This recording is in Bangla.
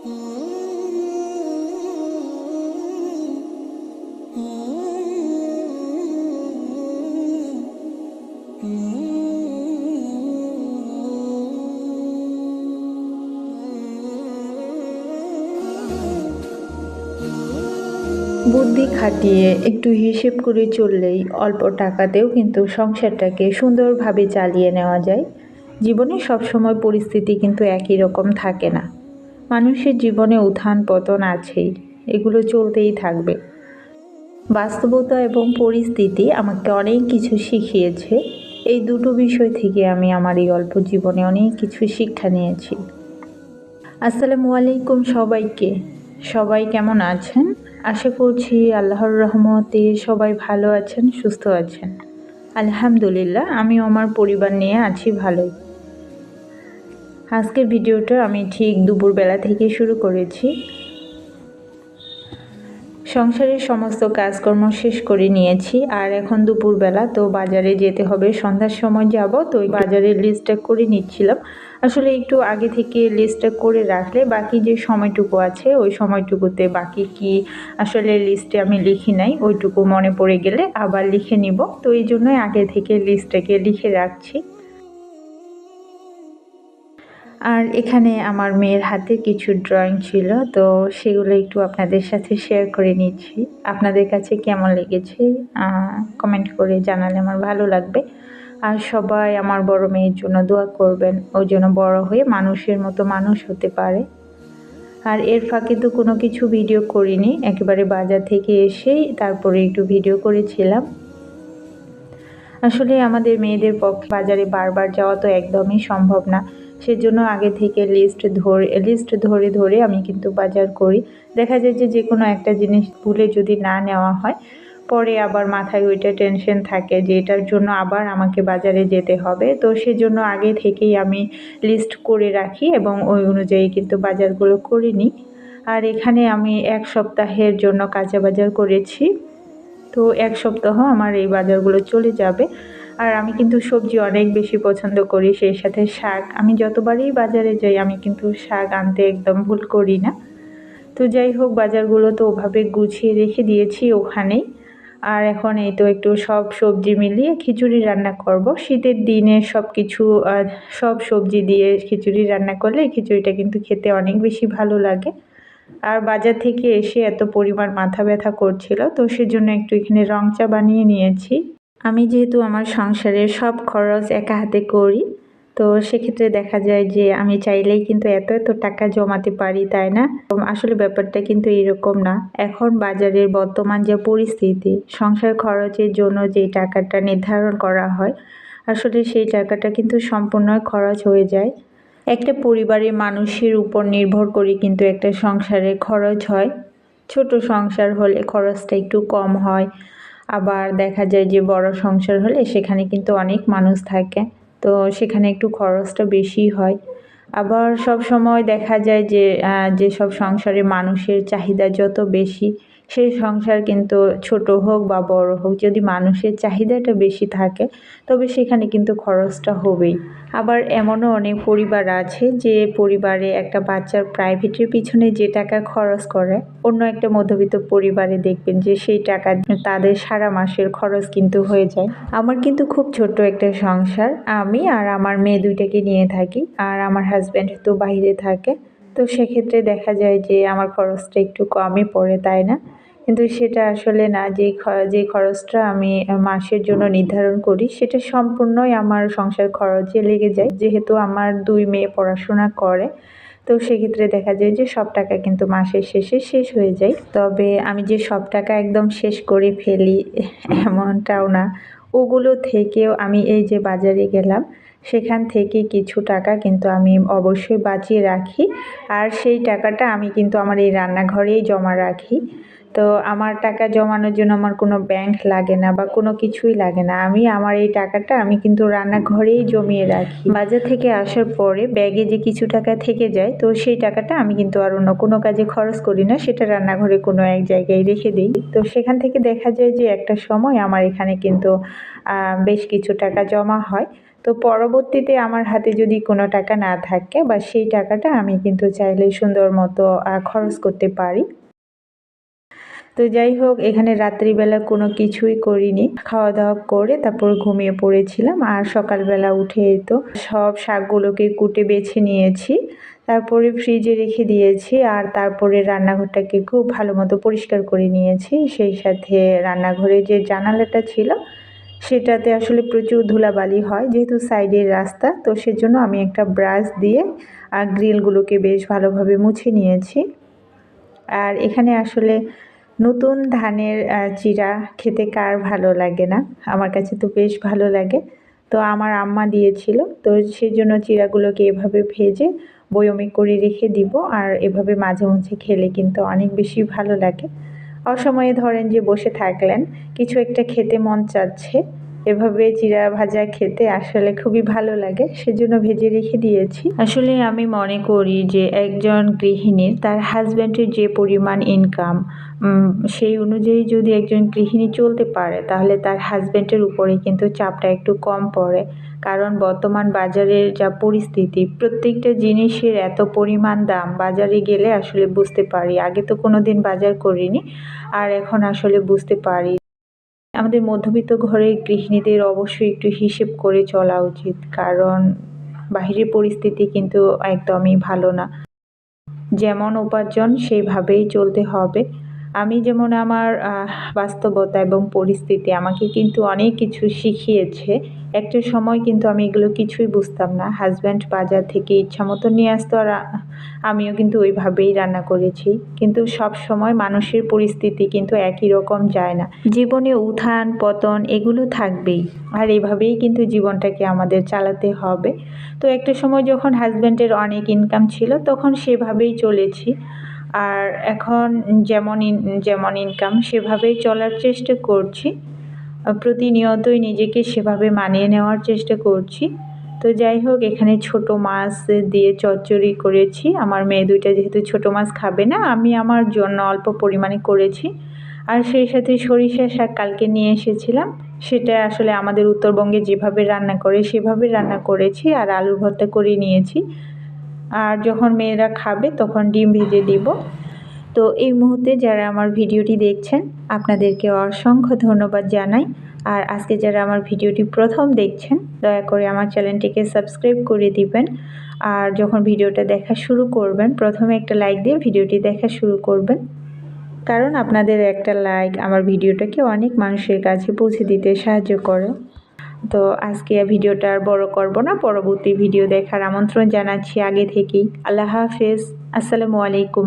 বুদ্ধি খাটিয়ে একটু হিসেব করে চললেই অল্প টাকাতেও কিন্তু সংসারটাকে সুন্দরভাবে চালিয়ে নেওয়া যায়। জীবনে সবসময় পরিস্থিতি কিন্তু একই রকম থাকে না। মানুষের জীবনে উত্থান পতন আছেই, এগুলো চলতেই থাকবে। বাস্তবতা এবং পরিস্থিতি আমাকে অনেক কিছু শিখিয়েছে। এই দুটো বিষয় থেকে আমি আমার এই অল্প জীবনে অনেক কিছু শিক্ষা নিয়েছি। আসসালামু আলাইকুম সবাইকে। সবাই কেমন আছেন? আশা করছি আল্লাহর রহমতে সবাই ভালো আছেন, সুস্থ আছেন। আলহামদুলিল্লাহ, আমিও আমার পরিবার নিয়ে আছি ভালোই। আজকের ভিডিওটা আমি ঠিক দুপুরবেলা থেকে শুরু করেছি। সংসারের সমস্ত কাজকর্ম শেষ করে নিয়েছি, আর এখন দুপুরবেলা, তো বাজারে যেতে হবে, সন্ধ্যার সময় যাব। তো বাজারের লিস্টটা করে নিচ্ছিলাম। আসলে একটু আগে থেকে লিস্টটা করে রাখলে বাকি যে সময়টুকু আছে ওই সময়টুকুতে বাকি কি আসলে লিস্টে আমি লিখি নাই, ওইটুকু মনে পড়ে গেলে আবার লিখে নিব। তো এই জন্যই আগে থেকে লিস্টটাকে লিখে রাখছি। আর এখানে আমার মেয়ের হাতে কিছু ড্রয়িং ছিল, তো সেগুলো একটু আপনাদের সাথে শেয়ার করে নিচ্ছি। আপনাদের কাছে কেমন লেগেছে কমেন্ট করে জানালে আমার ভালো লাগবে। আর সবাই আমার বড় মেয়ের জন্য দোয়া করবেন, ও যেন বড় হয়ে মানুষের মতো মানুষ হতে পারে। আর এর ফাঁকে তো কোনো কিছু ভিডিও করিনি, একেবারে বাজার থেকে এসেই তারপরে একটু ভিডিও করেছিলাম। আসলে আমাদের মেয়েদের পক্ষে বাজারে বারবার যাওয়া তো একদমই সম্ভব না। সেজন্য আগে থেকে লিস্ট ধরে ধরে আমি কিন্তু বাজার করি। দেখা যায় যে কোনো একটা জিনিস ভুলে যদি না নেওয়া হয়, পরে আবার মাথায় ওইটা টেনশন থাকে যে এটার জন্য আবার আমাকে বাজারে যেতে হবে। তো সেজন্য আগে থেকেই আমি লিস্ট করে রাখি এবং ওই অনুযায়ী কিন্তু বাজারগুলো করে নিই। আর এখানে আমি 1 সপ্তাহের জন্য কাঁচা বাজার করেছি। তো 1 সপ্তাহ আমার এই বাজারগুলো চলে যাবে। আর আমি কিন্তু সবজি অনেক বেশি পছন্দ করি, সেই সাথে শাক। আমি যতবারই বাজারে যাই আমি কিন্তু শাক আনতে একদম ভুল করি না। তো যাই হোক, বাজারগুলো তো ওভাবে গুছিয়ে রেখে দিয়েছি ওখানেই। আর এখন এই তো একটু সব সবজি মিলিয়ে খিচুড়ি রান্না করব। শীতের দিনে সব সবজি দিয়ে খিচুড়ি রান্না করলে খিচুড়িটা কিন্তু খেতে অনেক বেশি ভালো লাগে। আর বাজার থেকে এসে এত পরিমাণ মাথা ব্যথা করছিল, তো সেজন্য একটু এখানে রং চা বানিয়ে নিয়েছি। আমি যেহেতু আমার সংসারের সব খরচ একা হাতে করি, তো সেক্ষেত্রে দেখা যায় যে আমি চাইলেই কিন্তু এত এত টাকা জমাতে পারি, তাই না? আসলে ব্যাপারটা কিন্তু এরকম না। এখন বাজারের বর্তমান যে পরিস্থিতি, সংসার খরচের জন্য যে টাকাটা নির্ধারণ করা হয়, আসলে সেই টাকাটা কিন্তু সম্পূর্ণ খরচ হয়ে যায়। একটা পরিবারের মানুষের উপর নির্ভর করে কিন্তু একটা সংসারে খরচ হয়। ছোট সংসার হলে খরচটা একটু কম হয়, আবার দেখা যায় যে বড় সংসার হলে সেখানে কিন্তু অনেক মানুষ থাকে, তো সেখানে একটু খরচটা বেশি হয়। আবার সব সময় দেখা যায় যে যেসব সংসারে মানুষের চাহিদা যত বেশি, সেই সংসার কিন্তু ছোট হোক বা বড় হোক, যদি মানুষের চাহিদাটা বেশি থাকে তবে সেখানে কিন্তু খরচটা হবেই। আবার এমনও অনেক পরিবার আছে যে পরিবারে একটা বাচ্চার প্রাইভেটের পিছনে যে টাকা খরচ করে, অন্য একটা মধ্যবিত্ত পরিবারে দেখবেন যে সেই টাকা তাদের সারা মাসের খরচ কিন্তু হয়ে যায়। আমার কিন্তু খুব ছোট্ট একটা সংসার, আমি আর আমার মেয়ে দুইটাকে নিয়ে থাকি, আর আমার হাজব্যান্ড তো বাইরে থাকে। তো সেক্ষেত্রে দেখা যায় যে আমার খরচটা একটু কমই পড়ে, তাই না? কিন্তু সেটা আসলে না, যে খরচটা আমি মাসের জন্য নির্ধারণ করি সেটা সম্পূর্ণই আমার সংসার খরচে লেগে যায়। যেহেতু আমার 2 মেয়ে পড়াশোনা করে, তো সেক্ষেত্রে দেখা যায় যে সব টাকা কিন্তু মাসের শেষে শেষ হয়ে যায়। তবে আমি যে সব টাকা একদম শেষ করে ফেলি এমনটাও না। ওগুলো থেকেও আমি এই যে বাজারে গেলাম, সেখান থেকে কিছু টাকা কিন্তু আমি অবশ্যই বাঁচিয়ে রাখি। আর সেই টাকাটা আমি কিন্তু আমার এই রান্নাঘরেই জমা রাখি। তো আমার টাকা জমানোর জন্য আমার কোনো ব্যাংক লাগে না বা কোনো কিছুই লাগে না। আমি আমার এই টাকাটা আমি কিন্তু রান্নাঘরেই জমিয়ে রাখি। বাজার থেকে আসার পরে ব্যাগে যে কিছু টাকা থেকে যায়, তো সেই টাকাটা আমি কিন্তু আর অন্য কোনো কাজে খরচ করি না, সেটা রান্নাঘরে কোনো এক জায়গায় রেখে দিই। তো সেখান থেকে দেখা যায় যে একটা সময় আমার এখানে কিন্তু বেশ কিছু টাকা জমা হয়। তো পরবর্তীতে আমার হাতে যদি কোনো টাকা না থাকে বা সেই টাকাটা আমি কিন্তু চাইলে সুন্দর মতো খরচ করতে পারি। তো যাই হোক, এখানে রাত্রিবেলা কোনো কিছুই করিনি, খাওয়া দাওয়া করে তারপর ঘুমিয়ে পড়েছিলাম। আর সকালবেলা উঠে তো সব শাকগুলোকে কুটে বেছে নিয়েছি, তারপরে ফ্রিজে রেখে দিয়েছি। আর তারপরে রান্নাঘরটাকে খুব ভালো মতো পরিষ্কার করে নিয়েছি। সেই সাথে রান্নাঘরে যে জানালাটা ছিল সেটাতে আসলে প্রচুর ধুলাবালি হয়, যেহেতু সাইডের রাস্তা, তো সেজন্য আমি একটা ব্রাশ দিয়ে গ্রিলগুলোকে বেশ ভালোভাবে মুছে নিয়েছি। আর এখানে আসলে নতুন ধানের চিড়া খেতে কার ভালো লাগে না, আমার কাছে তো বেশ ভালো লাগে। তো আমার আম্মা দিয়েছিল, তো সেই জন্য চিড়াগুলোকে এভাবে ভেজে বয়মে করে রেখে দিব। আর এভাবে মাঝে মাঝে খেলে কিন্তু অনেক বেশি ভালো লাগে। অসময়ে ধরেন যে বসে থাকলেন, কিছু একটা খেতে মন চাচ্ছে, এভাবে চিড়া ভাজা খেতে আসলে খুবই ভালো লাগে, সেজন্য ভেজে রেখে দিয়েছি। আসলে আমি মনে করি যে একজন গৃহিণীর তার হাজব্যান্ডের যে পরিমাণ ইনকাম, সেই অনুযায়ী যদি একজন গৃহিণী চলতে পারে তাহলে তার হাজব্যান্ডের উপরে কিন্তু চাপটা একটু কম পড়ে। কারণ বর্তমান বাজারের যা পরিস্থিতি, প্রত্যেকটা জিনিসের এত পরিমাণ দাম, বাজারে গেলে আসলে বুঝতে পারি। আগে তো কোনো দিন বাজার করিনি, আর এখন আসলে বুঝতে পারি। আমাদের মধ্যবিত্ত ঘরের গৃহিণীদের অবশ্যই একটু হিসেব করে চলা উচিত, কারণ বাহিরের পরিস্থিতি কিন্তু একদমই ভালো না। যেমন উপার্জন সেইভাবেই চলতে হবে। আমি যেমন আমার বাস্তবতা এবং পরিস্থিতি আমাকে কিন্তু অনেক কিছু শিখিয়েছে। একটা সময় কিন্তু আমি এগুলো কিছুই বুঝতাম না। হাজব্যান্ড বাজার থেকে ইচ্ছামতো নিয়ে আসতো, আর আমিও কিন্তু ওইভাবেই রান্না করেছি। কিন্তু সব সময় মানুষের পরিস্থিতি কিন্তু একই রকম যায় না। জীবনে উত্থান পতন এগুলো থাকবেই, আর এভাবেই কিন্তু জীবনটাকে আমাদের চালাতে হবে। তো একটা সময় যখন হাজব্যান্ডের অনেক ইনকাম ছিল তখন সেভাবেই চলেছি। আর এখন যেমন ইনকাম সেভাবেই চলার চেষ্টা করছি। প্রতিনিয়তই নিজেকে সেভাবে মানিয়ে নেওয়ার চেষ্টা করছি। তো যাই হোক, এখানে ছোট মাছ দিয়ে চচ্চড়ি করেছি। আমার মেয়ে দুইটা যেহেতু ছোট মাছ খাবে না, আমি আমার জন্য অল্প পরিমাণে করেছি। আর সেই সাথে সরিষা শাক কালকে নিয়ে এসেছিলাম, সেটা আসলে আমাদের উত্তরবঙ্গে যেভাবে রান্না করে সেভাবে রান্না করেছি, আর আলুর ভর্তা করে নিয়েছি। আর যখন মেয়েরা খাবে তখন ডিম ভেজে দিব। তো এই মুহূর্তে যারা আমার ভিডিওটি দেখছেন আপনাদেরকে অসংখ্য ধন্যবাদ জানাই। আর আজকে যারা আমার ভিডিওটি প্রথম দেখছেন দয়া করে আমার চ্যানেলটিকে সাবস্ক্রাইব করে দিবেন। আর যখন ভিডিওটা দেখা শুরু করবেন প্রথমে একটা লাইক দিয়ে ভিডিওটি দেখা শুরু করবেন, কারণ আপনাদের একটা লাইক আমার ভিডিওটাকে অনেক মানুষের কাছে পৌঁছে দিতে সাহায্য করে। তো আজকে ভিডিওটা আর বড় করব না, পরবর্তী ভিডিও দেখার আমন্ত্রণ জানাচ্ছি আগে থেকেই। আল্লাহ হাফেজ, আসসালামু আলাইকুম।